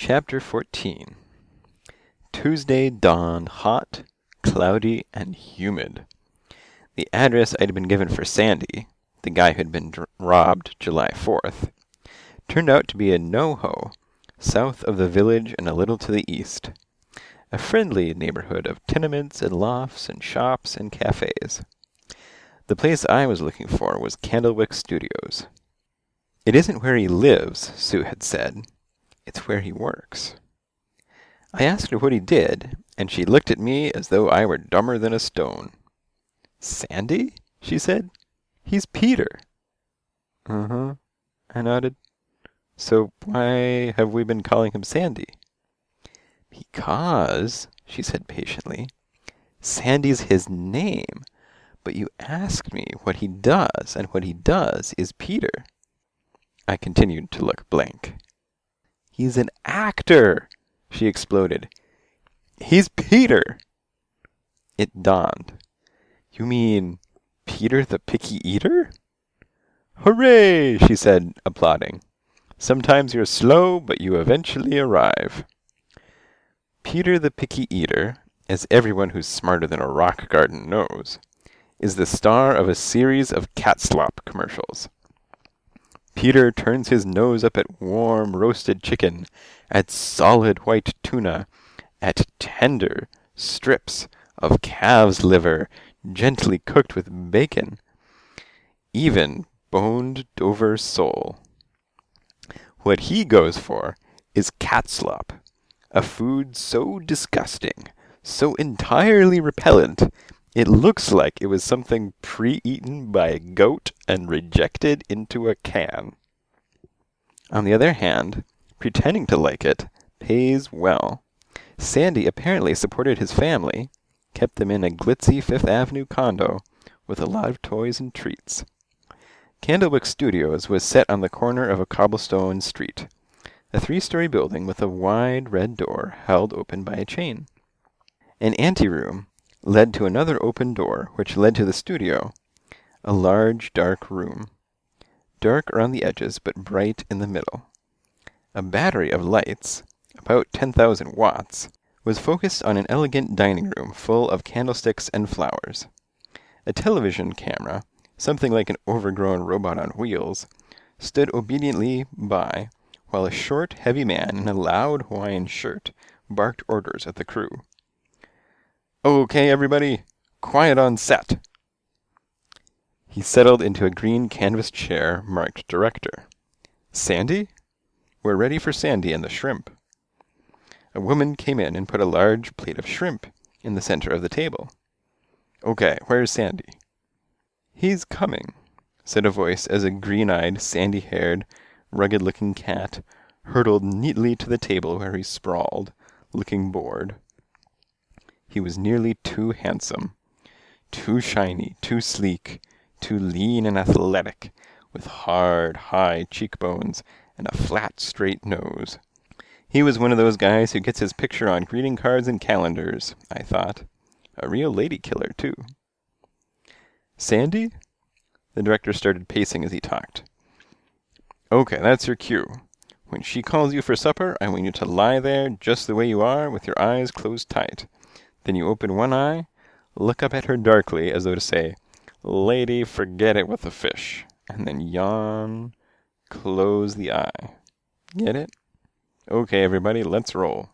Chapter 14. Tuesday dawned hot, cloudy, and humid. The address I'd been given for Sandy, the guy who'd been robbed July 4th, turned out to be a NoHo, south of the village and a little to the east. A friendly neighborhood of tenements and lofts and shops and cafes. The place I was looking for was Candlewick Studios. It isn't where he lives, Sue had said. It's where he works. I asked her what he did, and she looked at me as though I were dumber than a stone. "Sandy?" she said. "He's Peter." "Uh-huh," I nodded. "So why have we been calling him Sandy?" "Because," she said patiently, "Sandy's his name. But you asked me what he does, and what he does is Peter." I continued to look blank. "He's an actor!" she exploded. "He's Peter!" It dawned. "You mean Peter the Picky Eater?" "Hooray!" she said, applauding. "Sometimes you're slow, but you eventually arrive." Peter the Picky Eater, as everyone who's smarter than a rock garden knows, is the star of a series of cat slop commercials. Peter turns his nose up at warm roasted chicken, at solid white tuna, at tender strips of calf's liver gently cooked with bacon, even boned Dover sole. What he goes for is cat slop, a food so disgusting, so entirely repellent, it looks like it was something pre-eaten by a goat and rejected into a can. On the other hand, pretending to like it pays well. Sandy apparently supported his family, kept them in a glitzy Fifth Avenue condo with a lot of toys and treats. Candlewick Studios was set on the corner of a cobblestone street, a 3-story building with a wide red door held open by a chain. An anteroom led to another open door, which led to the studio, a large, dark room. Dark around the edges, but bright in the middle. A battery of lights, about 10,000 watts, was focused on an elegant dining room full of candlesticks and flowers. A television camera, something like an overgrown robot on wheels, stood obediently by, while a short, heavy man in a loud Hawaiian shirt barked orders at the crew. "Okay, everybody, quiet on set." He settled into a green canvas chair marked Director. "Sandy? We're ready for Sandy and the shrimp." A woman came in and put a large plate of shrimp in the center of the table. "Okay, where's Sandy?" "He's coming," said a voice as a green-eyed, sandy-haired, rugged-looking cat hurtled neatly to the table where he sprawled, looking bored. He was nearly too handsome, too shiny, too sleek, too lean and athletic, with hard, high cheekbones and a flat, straight nose. He was one of those guys who gets his picture on greeting cards and calendars, I thought. A real lady killer, too. "Sandy?" The director started pacing as he talked. "Okay, that's your cue. When she calls you for supper, I want you to lie there just the way you are, with your eyes closed tight. Then you open one eye, look up at her darkly as though to say, 'Lady, forget it with the fish,' and then yawn, close the eye. Get it? Okay, everybody, let's roll."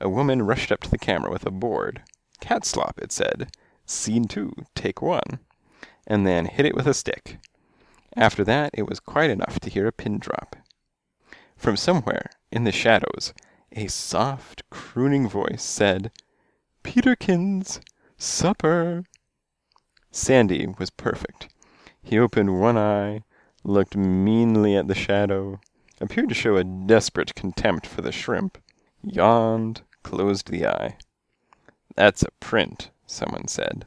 A woman rushed up to the camera with a board. "Cat slop," it said. "Scene 2, take 1." And then hit it with a stick. After that, it was quite enough to hear a pin drop. From somewhere, in the shadows, a soft, crooning voice said, "Peterkins, supper." Sandy was perfect. He opened one eye, looked meanly at the shadow, appeared to show a desperate contempt for the shrimp, yawned, closed the eye. "That's a print," someone said.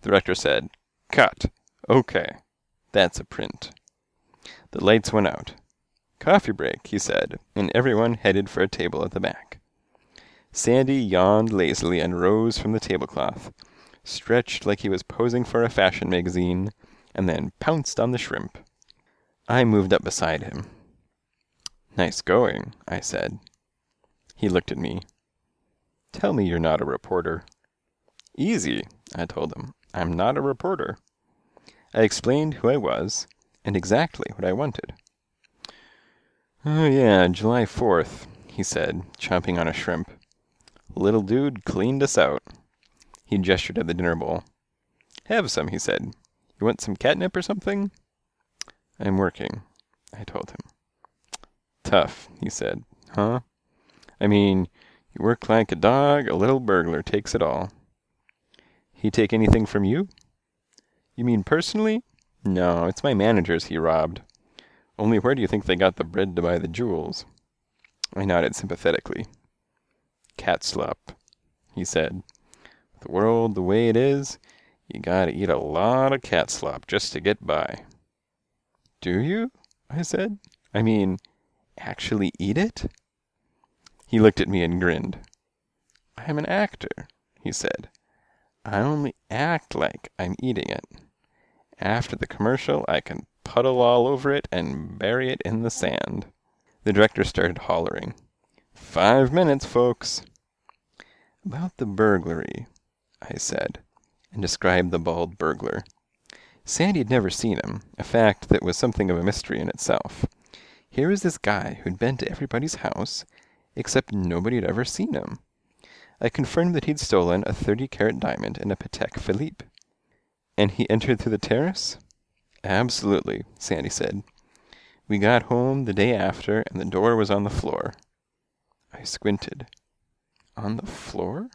The director said, "Cut. Okay. That's a print." The lights went out. "Coffee break," he said, and everyone headed for a table at the back. Sandy yawned lazily and rose from the tablecloth, stretched like he was posing for a fashion magazine, and then pounced on the shrimp. I moved up beside him. Nice going, I said. He looked at me. Tell me you're not a reporter. Easy, I told him. I'm not a reporter. I explained who I was and exactly what I wanted. Oh yeah, July 4th, he said, chomping on a shrimp. Little dude cleaned us out. He gestured at the dinner bowl. Have some, he said. You want some catnip or something? I'm working, I told him. Tough, he said. Huh? I mean, you work like a dog, a little burglar takes it all. He take anything from you? You mean personally? No, it's my managers he robbed. Only where do you think they got the bread to buy the jewels? I nodded sympathetically. Cat slop, he said. With the world the way it is, you gotta eat a lot of cat slop just to get by. Do you? I said. I mean, actually eat it? He looked at me and grinned. I'm an actor, he said. I only act like I'm eating it. After the commercial, I can puddle all over it and bury it in the sand. The director started hollering. 5 minutes, folks. About the burglary, I said, and described the bald burglar. Sandy had never seen him, a fact that was something of a mystery in itself. Here was this guy who'd been to everybody's house, except nobody had ever seen him. I confirmed that he'd stolen a 30-carat diamond and a Patek Philippe. And he entered through the terrace? Absolutely, Sandy said. We got home the day after, and the door was on the floor. I squinted. On the floor?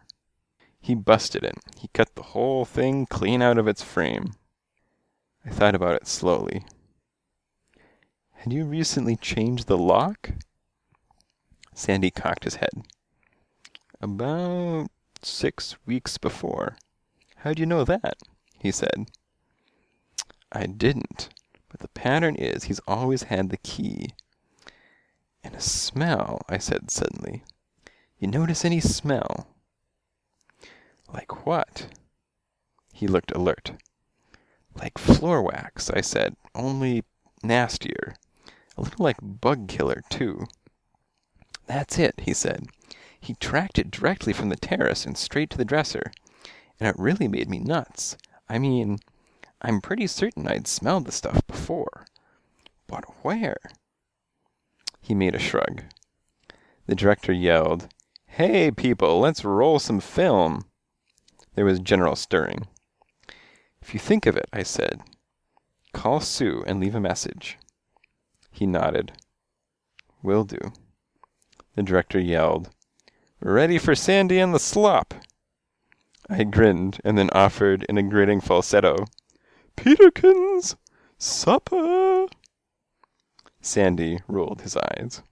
He busted it. He cut the whole thing clean out of its frame. I thought about it slowly. Had you recently changed the lock? Sandy cocked his head. About 6 weeks before. How'd you know that? He said. I didn't, but the pattern is he's always had the key. And a smell, I said suddenly. You notice any smell? Like what? He looked alert. Like floor wax, I said, only nastier. A little like bug killer, too. That's it, he said. He tracked it directly from the terrace and straight to the dresser. And it really made me nuts. I mean, I'm pretty certain I'd smelled the stuff before. But where? He made a shrug. The director yelled, Hey, people, let's roll some film. There was general stirring. If you think of it, I said, call Sue and leave a message. He nodded. Will do. The director yelled, Ready for Sandy and the slop. I grinned and then offered in a grating falsetto, Peterkins, supper. Sandy rolled his eyes.